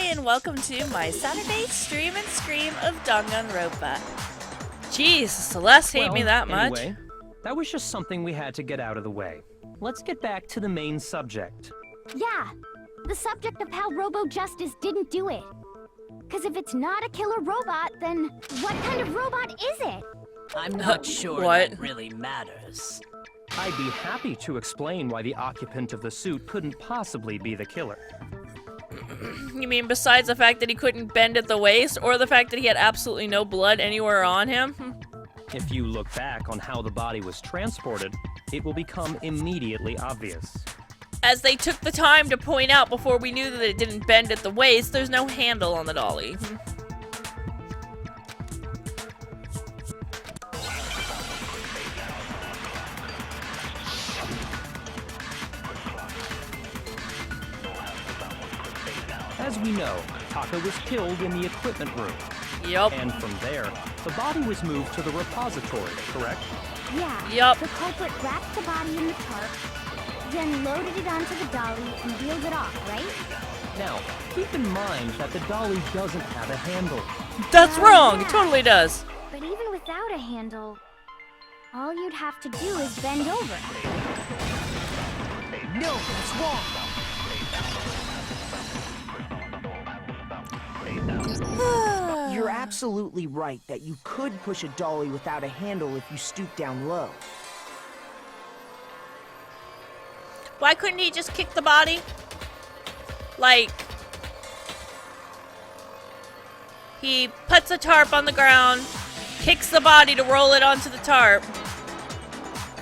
and welcome to my Saturday stream and scream of Danganronpa. Jeez, Celeste hate me that much. Anyway, that was just something we had to get out of the way. Let's get back to the main subject. Yeah, the subject of how Robo-Justice didn't do it. Because if it's not a killer robot, then what kind of robot is it? I'm not sure What? that really matters. I'd be happy to explain why the occupant of the suit couldn't possibly be the killer. You mean besides the fact that he couldn't bend at the waist, or the fact that he had absolutely no blood anywhere on him? If you look back on how the body was transported, it will become immediately obvious. As they took the time to point out before we knew that it didn't bend at the waist, there's no handle on the dolly. As we know, Taka was killed in the equipment room. Yup. And from there, the body was moved to the repository, correct? Yeah, Yup. the culprit wrapped the body in the tarp, then loaded it onto the dolly and wheeled it off, right? Now, keep in mind that the dolly doesn't have a handle. That's wrong! It Yeah. totally does. But even without a handle, all you'd have to do is bend over. No, that's wrong. You're absolutely right that you could push a dolly without a handle if you stoop down low. Why couldn't he just kick the body? Like, he puts a tarp on the ground, kicks the body to roll it onto the tarp.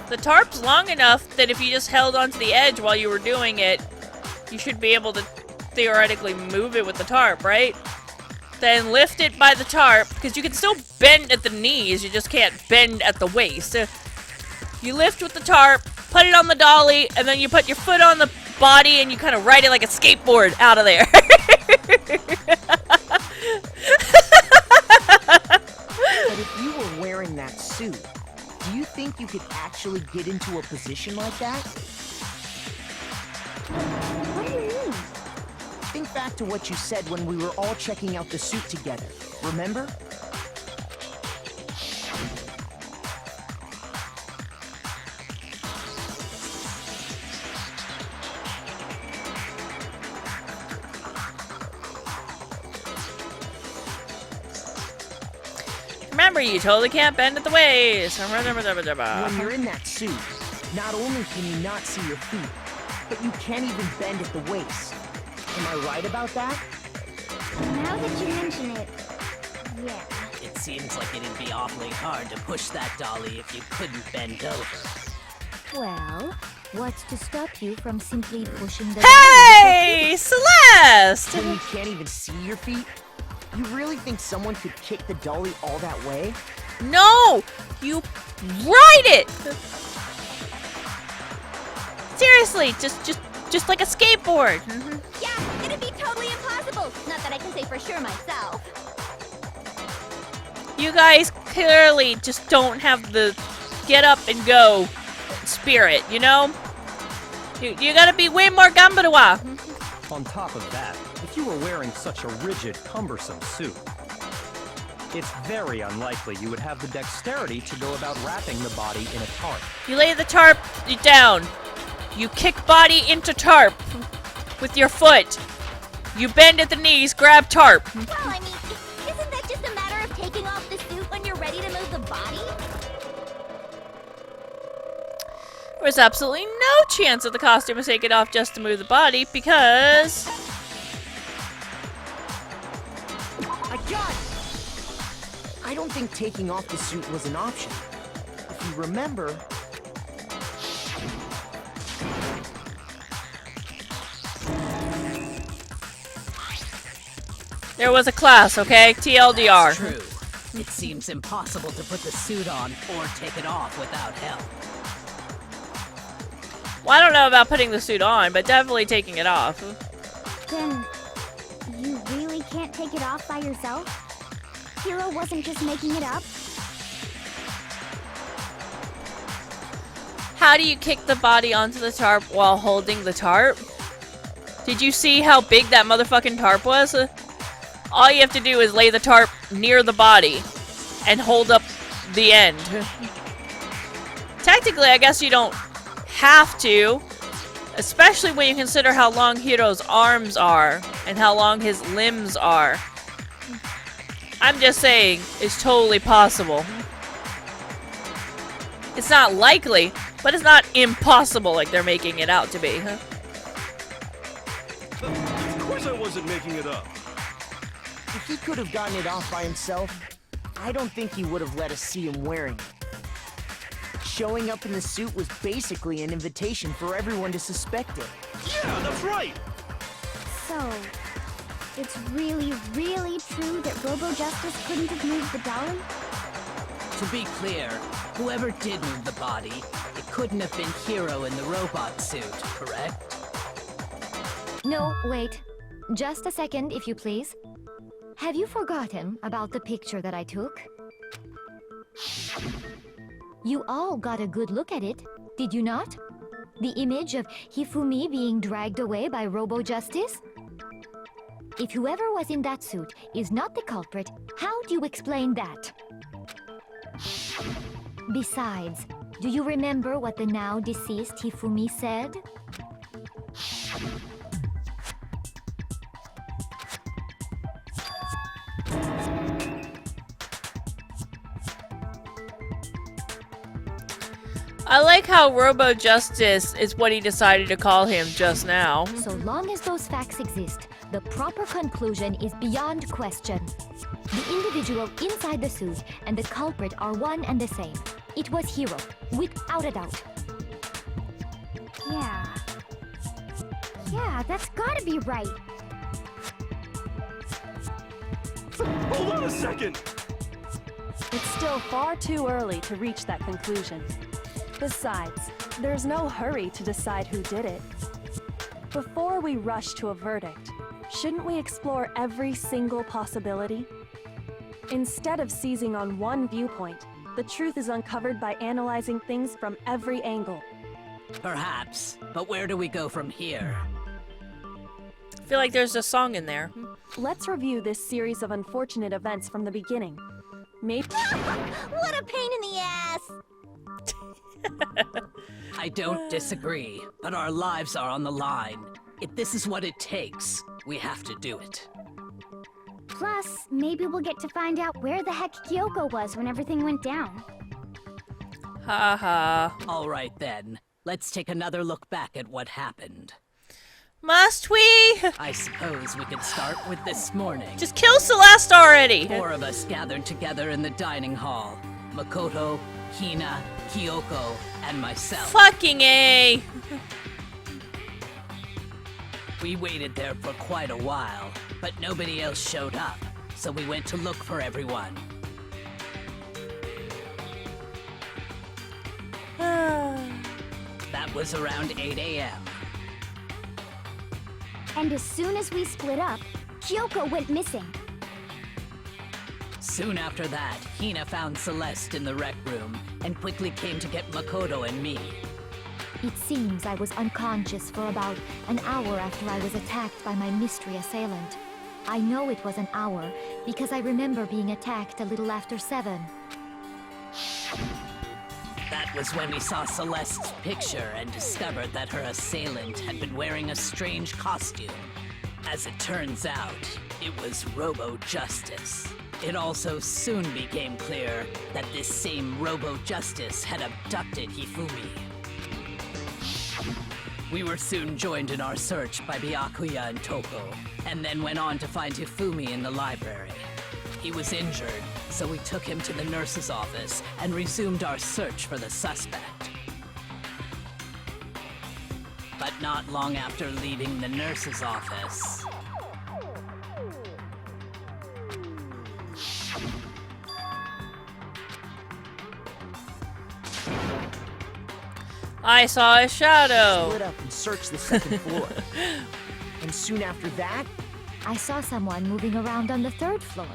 The tarp's long enough that if you just held onto the edge while you were doing it, you should be able to theoretically move it with the tarp, right? Then lift it by the tarp, because you can still bend at the knees, you just can't bend at the waist. So you lift with the tarp, put it on the dolly, and then you put your foot on the body and you kind of ride it like a skateboard out of there. But if you were wearing that suit, do you think you could actually get into a position like that? What do you mean? Think back to what you said when we were all checking out the suit together. Remember? Remember, you totally can't bend at the waist. When you're in that suit, not only can you not see your feet, but you can't even bend at the waist. Am I right about that? Now that you mention it, yeah. It seems like it'd be awfully hard to push that dolly if you couldn't bend over. Well, what's to stop you from simply pushing the Hey, Celeste! When you can't even see your feet? You really think someone could kick the dolly all that way? No! You ride it! Seriously, just like a skateboard. Yeah, it'd be totally impossible. Not that I can say for sure myself. You guys clearly just don't have the get up and go spirit, you know? You gotta be way more gambadoa. On top of that, if you were wearing such a rigid, cumbersome suit, it's very unlikely you would have the dexterity to go about wrapping the body in a tarp. You lay the tarp down. You kick body into tarp with your foot. You bend at the knees, grab tarp. Well, I mean, isn't that just a matter of taking off the suit when you're ready to move the body? There was absolutely no chance that the costume was taken off just to move the body because... I got it! I don't think taking off the suit was an option. If you remember... There was a class, okay? TLDR. That's true. It seems impossible to put the suit on or take it off without help. Well, I don't know about putting the suit on, but definitely taking it off. Then, you really can't take it off by yourself? Hero wasn't just making it up? How do you kick the body onto the tarp while holding the tarp? Did you see how big that motherfucking tarp was? All you have to do is lay the tarp near the body and hold up the end. Technically, I guess you don't have to, especially when you consider how long Hiro's arms are and how long his limbs are. I'm just saying, it's totally possible. It's not likely, but it's not impossible like they're making it out to be. Of course I wasn't making it up. If he could have gotten it off by himself, I don't think he would have let us see him wearing it. Showing up in the suit was basically an invitation for everyone to suspect it. Yeah, that's right. So, it's really, really true that Robo Justice couldn't have moved the dolly? To be clear, whoever did move the body, it couldn't have been Hiro in the robot suit, correct? No, wait. Just a second, if you please. Have you forgotten about the picture that I took? You all got a good look at it, did you not? The image of Hifumi being dragged away by Robo Justice? If whoever was in that suit is not the culprit, how do you explain that? Besides, do you remember what the now deceased Hifumi said? I like how Robo Justice is what he decided to call him just now. So long as those facts exist, the proper conclusion is beyond question. The individual inside the suit and the culprit are one and the same. It was Hiro, without a doubt. Yeah. Yeah, that's gotta be right. Hold on a second. It's still far too early to reach that conclusion. Besides, there's no hurry to decide who did it. Before we rush to a verdict, shouldn't we explore every single possibility? Instead of seizing on one viewpoint, the truth is uncovered by analyzing things from every angle. Perhaps, but where do we go from here? I feel like there's a song in there. Let's review this series of unfortunate events from the beginning. Maybe What a pain in the ass! I don't disagree, but our lives are on the line. If this is what it takes, we have to do it. Plus, maybe we'll get to find out where the heck Kyoko was when everything went down. Ha ha. All right then, let's take another look back at what happened. Must we? I suppose we could start with this morning. Just kill Celeste already! 4 of us gathered together in the dining hall. Makoto, Hina, Kyoko, and myself. Fucking A! We waited there for quite a while, but nobody else showed up, so we went to look for everyone. That was around 8 a.m. And as soon as we split up, Kyoko went missing. Soon after that, Hina found Celeste in the rec room and quickly came to get Makoto and me. It seems I was unconscious for about an hour after I was attacked by my mystery assailant. I know it was an hour because I remember being attacked a little after 7. That was when we saw Celeste's picture and discovered that her assailant had been wearing a strange costume. As it turns out, it was Robo Justice. It also soon became clear that this same Robo Justice had abducted Hifumi. We were soon joined in our search by Byakuya and Toko, and then went on to find Hifumi in the library. He was injured, so we took him to the nurse's office and resumed our search for the suspect. But not long after leaving the nurse's office... I saw a shadow! Split up and searched the second floor. And soon after that, I saw someone moving around on the 3rd floor,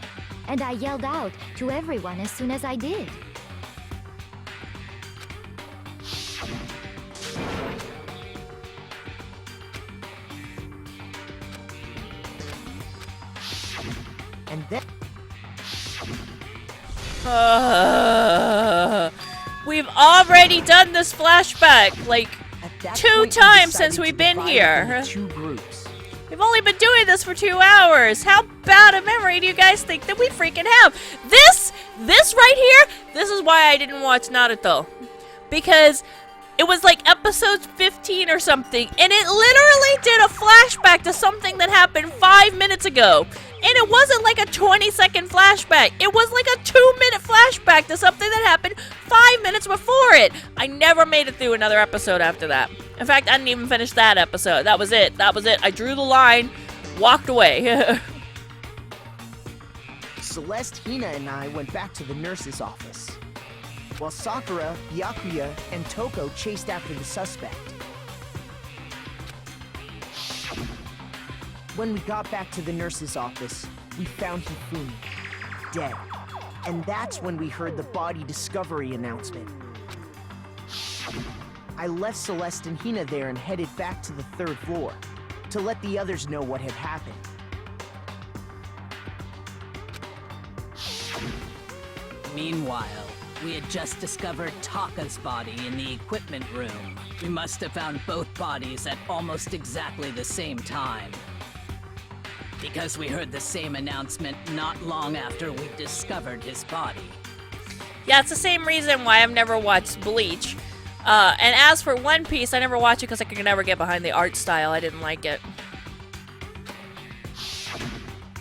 and I yelled out to everyone as soon as I did. And then We've already done this flashback, like, at that 2 point, we times decided since to we've been divide up here. into 2 groups. We've only been doing this for 2 hours. How bad a memory do you guys think that we freaking have? This right here, this is why I didn't watch Naruto. Because it was like episode 15 or something, and it literally did a flashback to something that happened 5 minutes ago. And it wasn't like a 20-second flashback. It was like a 2-minute flashback to something that happened 5 minutes before it. I never made it through another episode after that. In fact, I didn't even finish that episode. That was it. That was it. I drew the line, walked away. Celeste, Hina, and I went back to the nurse's office, while Sakura, Byakuya, and Toko chased after the suspect. When we got back to the nurse's office, we found Hifumi dead. And that's when we heard the body discovery announcement. I left Celeste and Hina there and headed back to the 3rd floor to let the others know what had happened. Meanwhile, we had just discovered Taka's body in the equipment room. We must have found both bodies at almost exactly the same time. Because we heard the same announcement not long after we discovered his body. Yeah, it's the same reason why I've never watched Bleach. And as for One Piece, I never watched it because I could never get behind the art style. I didn't like it.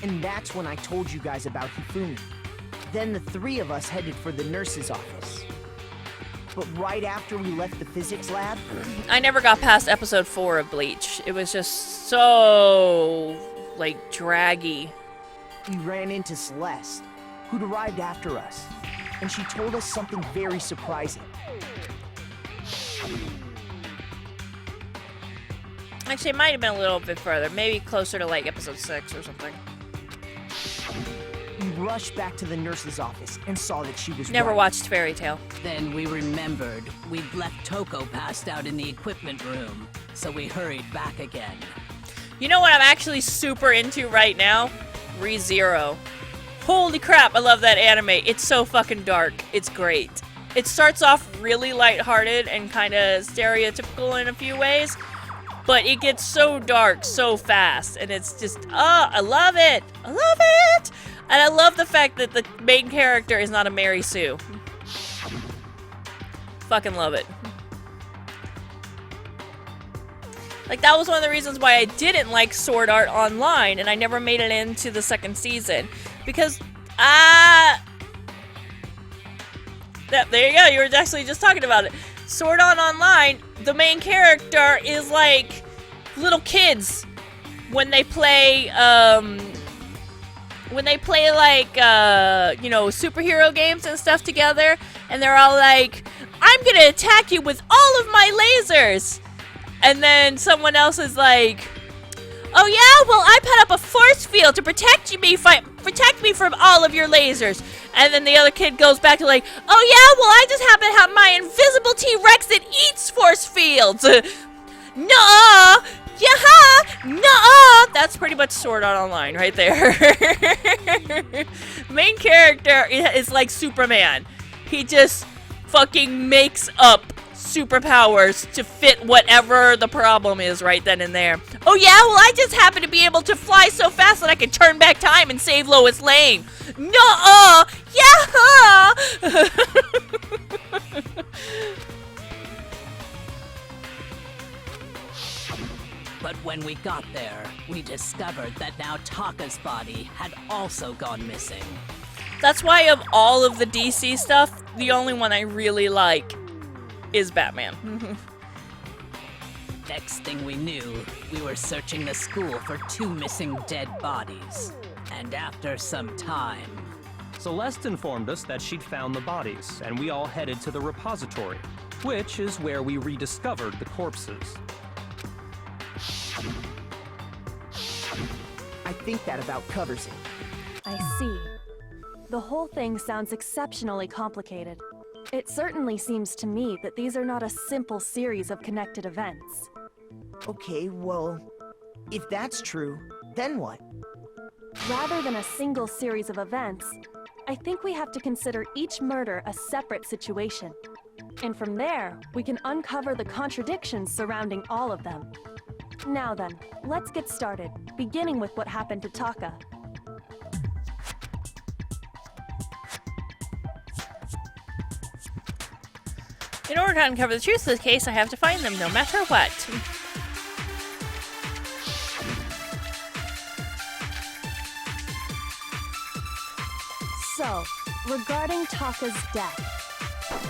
And that's when I told you guys about Hifumi. Then the 3 of us headed for the nurse's office. But right after we left the physics lab, I never got past episode 4 of Bleach. It was just so, like, draggy. we ran into Celeste, who'd arrived after us. And she told us something very surprising. Actually, it might have been a little bit further. Maybe closer to, like, episode 6 or something. We rushed back to the nurse's office and saw that she was Never right. watched Fairy Tail. Then we remembered we'd left Toko passed out in the equipment room, so we hurried back again. You know what I'm actually super into right now? ReZero. Holy crap, I love that anime. It's so fucking dark. It's great. It starts off really lighthearted and kind of stereotypical in a few ways, but it gets so dark so fast, and it's just, I love it. I love it. And I love the fact that the main character is not a Mary Sue. Fucking love it. Like, that was one of the reasons why I didn't like Sword Art Online, and I never made it into the second season. Because, there you go, you were actually just talking about it. Sword Art Online, the main character is like little kids when they play, like, you know, superhero games and stuff together, and they're all like, I'm gonna attack you with all of my lasers! And then someone else is like, oh yeah, well I put up a force field to protect me from all of your lasers. And then the other kid goes back to like, oh yeah, well I just happen to have my invisible T-Rex that eats force fields. Nuh-uh! Yeah-ha! Nuh-uh! That's pretty much Sword Art Online right there. Main character is like Superman. He just fucking makes up superpowers to fit whatever the problem is right then and there. Oh yeah, well I just happen to be able to fly so fast that I can turn back time and save Lois Lane. Nuh-uh! Yeah-ha! But when we got there, we discovered that now Taka's body had also gone missing. That's why of all of the DC stuff, the only one I really like is Batman. Next thing we knew, we were searching the school for 2 missing dead bodies. And after some time... Celeste informed us that she'd found the bodies, and we all headed to the repository, which is where we rediscovered the corpses. I think that about covers it. I see. The whole thing sounds exceptionally complicated. It certainly seems to me that these are not a simple series of connected events. Okay, well, if that's true, then what? Rather than a single series of events, I think we have to consider each murder a separate situation. And from there, we can uncover the contradictions surrounding all of them. Now then, let's get started, beginning with what happened to Taka. In order to uncover the truth of the case, I have to find them, no matter what. So, regarding Taka's death,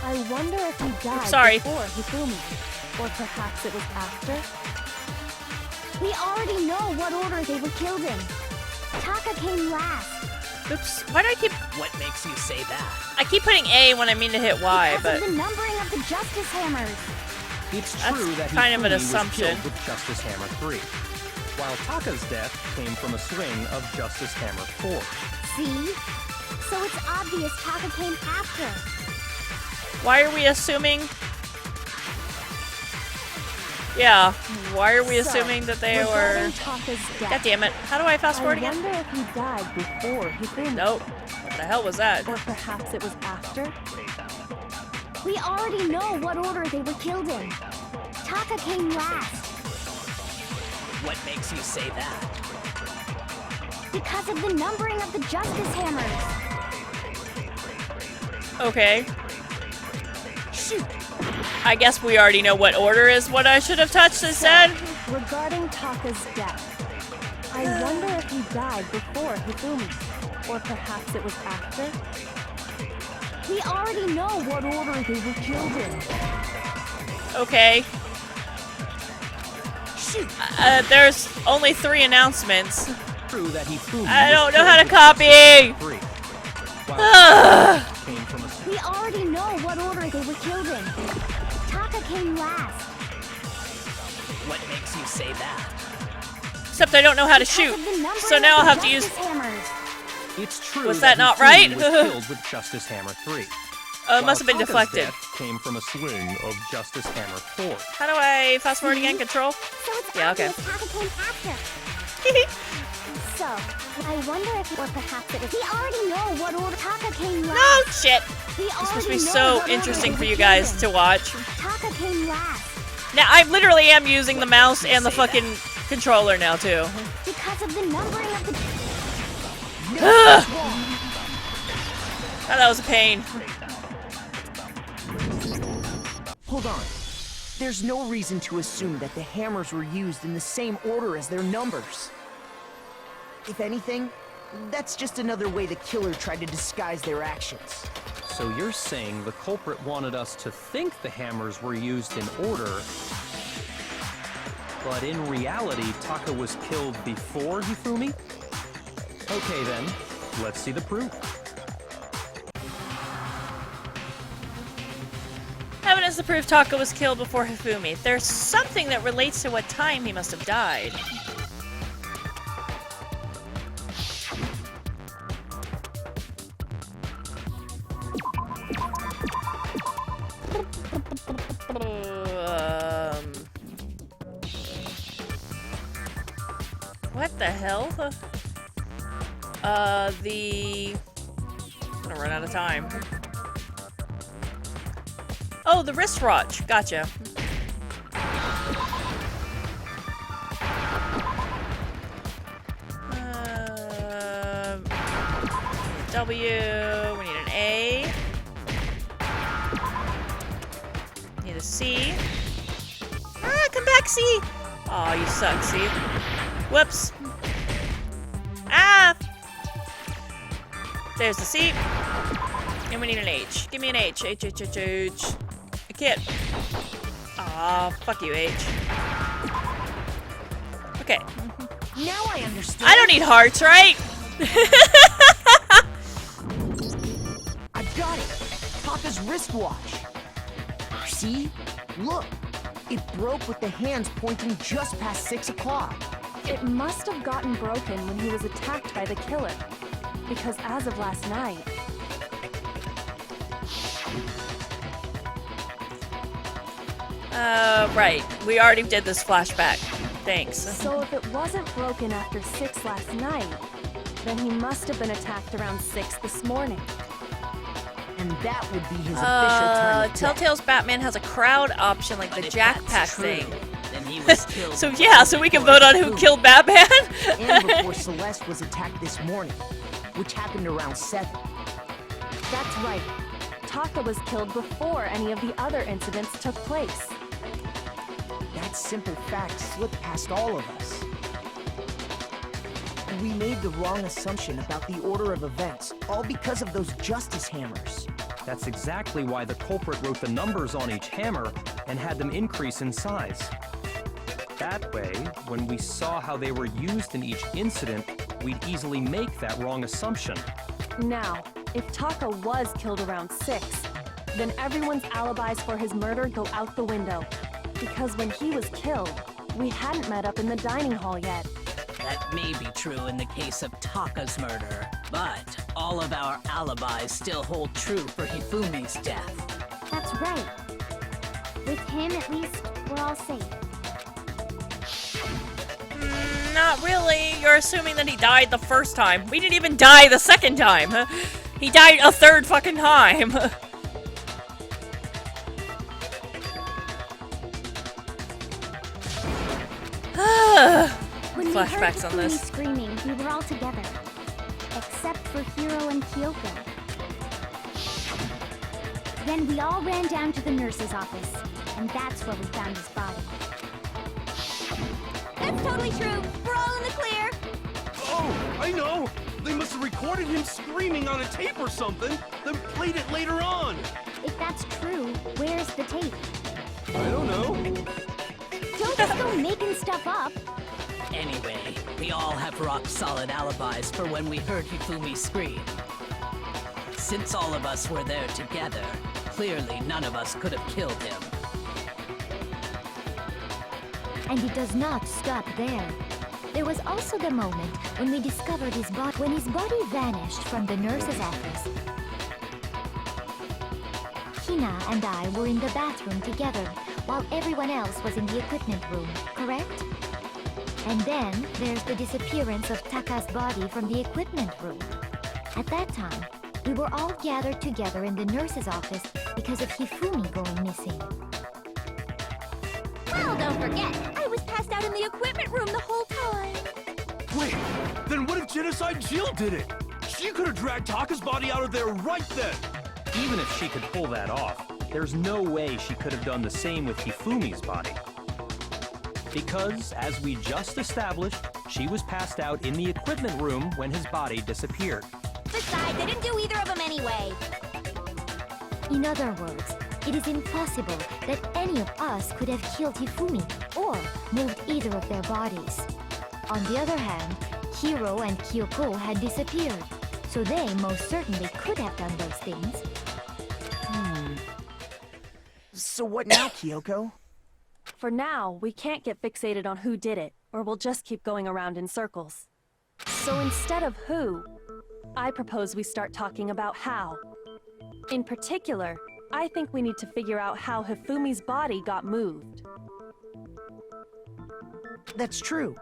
I wonder if he died before Hifumi, or perhaps it was after? We already know what order they were killed in. Taka came last. Oops, why do I keep... What makes you say that? I keep putting A when I mean to hit Y, Because but... of the numbering of the Justice Hammers. It's That's true that kind of an Hifumi was assumption. killed with Justice Hammer 3, while Taka's death came from a swing of Justice Hammer 4. See? So it's obvious Taka came after. Why are we assuming... Yeah, why are we assuming that they were... Regarding Taka's death, God damn it, how do I fast forward I again? wonder if he died before Hifumi. Nope. What the hell was that? Or perhaps it was after? We already know what order they were killed in. Taka came last. What makes you say that? Because of the numbering of the Justice Hammers. Okay. I guess we already know what order is what I should have touched instead. Regarding Taka's death, I wonder if he died before Hifumi, or perhaps it was after? We already know what order they were killed in. Okay. There's only 3 announcements. True that Hifumi I was don't know how to killed copy! with Justice Hammer 3, while Taka's death came from a We already know what order they were killed in. Taka came last. What makes you say that? Except I don't know how to shoot. Because of the numbering So now I'll of have the to use... Justice Hammers. It's true Was that not Hifumi right? was killed with Justice Hammer 3. Oh, it must have been while Taka's deflected. death came from a swing of Justice Hammer 4. How do I fast forward again? Control? So it's Yeah, okay. obvious Taka came after. So, I wonder if, or perhaps it was. We already know what order Taka came last. No shit! We This must already be know so what order interesting they for were you killed guys in. to watch. Taka came last. Now, I literally am using the mouse and the fucking controller now, too. Because of the numbering of the... Oh, that was a pain. Hold on. There's no reason to assume that the hammers were used in the same order as their numbers. If anything, that's just another way the killer tried to disguise their actions. So you're saying the culprit wanted us to think the hammers were used in order, but in reality, Taka was killed before Hifumi? Okay then, let's see the proof. Evidence to prove Taka was killed before Hifumi. There's something that relates to what time he must have died. What the hell? I'm gonna run out of time. Oh, the wristwatch. Gotcha. W. We need an A. Need a C. Ah, come back, C. Aw, you suck, C. Whoops. Ah! There's the C. And we need an H. Give me an H. H, H, H, H. I can't. Aw, fuck you, H. Okay. Now I understand. I don't need hearts, right? I got it. Taka's wristwatch. See? Look. It broke with the hands pointing just past 6 o'clock. It must have gotten broken when he was attacked by the killer. Because as of last night, Right. We already did this flashback. Thanks. so if it wasn't broken after 6 last night, Then he must have been attacked around 6 this morning. And that would be his official time of death. Telltale's Batman has a crowd option like the If Jack that's Pack true, thing. Then he was killed. So yeah, so we can vote on who killed Batman? And before Celeste was attacked this morning, which happened around 7. That's right. Taka was killed before any of the other incidents took place. That simple fact slipped past all of us. We made the wrong assumption about the order of events, all because of those justice hammers. That's exactly why the culprit wrote the numbers on each hammer and had them increase in size. That way, when we saw how they were used in each incident, we'd easily make that wrong assumption. Now, if Taka was killed around 6, then everyone's alibis for his murder go out the window. Because when he was killed, we hadn't met up in the dining hall yet. That may be true in the case of Taka's murder, but all of our alibis still hold true for Hifumi's death. That's right. With him, at least, we're all safe. Not really. You're assuming that he died the first time. We didn't even die the second time. He died a third fucking time. When Flashbacks on we heard this. Hifumi screaming, we were all together. Except for Hiro and Kyoko. Then we all ran down to the nurse's office. And that's where we found his body. That's totally true. We're all in the clear. Oh, I know! They must have recorded him screaming on a tape or something, then played it later on! If that's true, where's the tape? I don't know. Don't just go making stuff up. Anyway, we all have rock-solid alibis for when we heard Hifumi scream. Since all of us were there together, clearly none of us could have killed him. And it does not stop there. There was also the moment when we discovered his body, when his body vanished from the nurse's office. Hina and I were in the bathroom together, while everyone else was in the equipment room, correct? And then there's the disappearance of Taka's body from the equipment room. At that time, we were all gathered together in the nurse's office because of Hifumi going missing. Well, don't forget, I was passed out in the equipment room the whole time. Wait, then what if Genocide Jill did it? She could have dragged Taka's body out of there right then! Even if she could pull that off, there's no way she could have done the same with Hifumi's body. Because, as we just established, she was passed out in the equipment room when his body disappeared. Besides, they didn't do either of them anyway. In other words, it is impossible that any of us could have killed Hifumi or moved either of their bodies. On the other hand, Hiro and Kyoko had disappeared, so they most certainly could have done those things. So what now, Kyoko? For now, we can't get fixated on who did it, or we'll just keep going around in circles. So instead of who, I propose we start talking about how. In particular, I think we need to figure out how Hifumi's body got moved. That's true.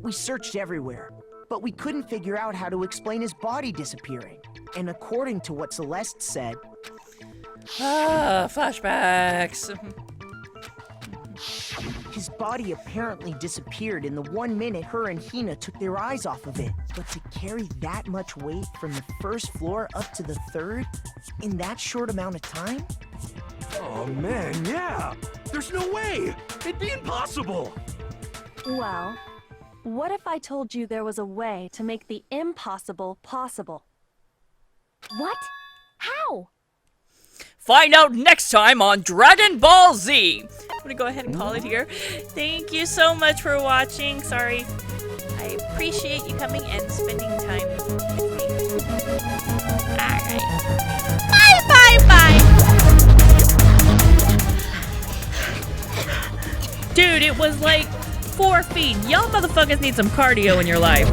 We searched everywhere, but we couldn't figure out how to explain his body disappearing. And according to what Celeste said, Flashbacks. his body apparently disappeared in the 1 minute her and Hina took their eyes off of it. But to carry that much weight from the first floor up to the 3rd in that short amount of time? Oh man, yeah! There's no way! It'd be impossible! Well, what if I told you there was a way to make the impossible possible? What? How? Find out next time on Dragon Ball Z. I'm gonna go ahead and call it here. Thank you so much for watching. Sorry. I appreciate you coming and spending time with me. Alright. Bye, bye, bye. Dude, it was like 4 feet. Y'all motherfuckers need some cardio in your life.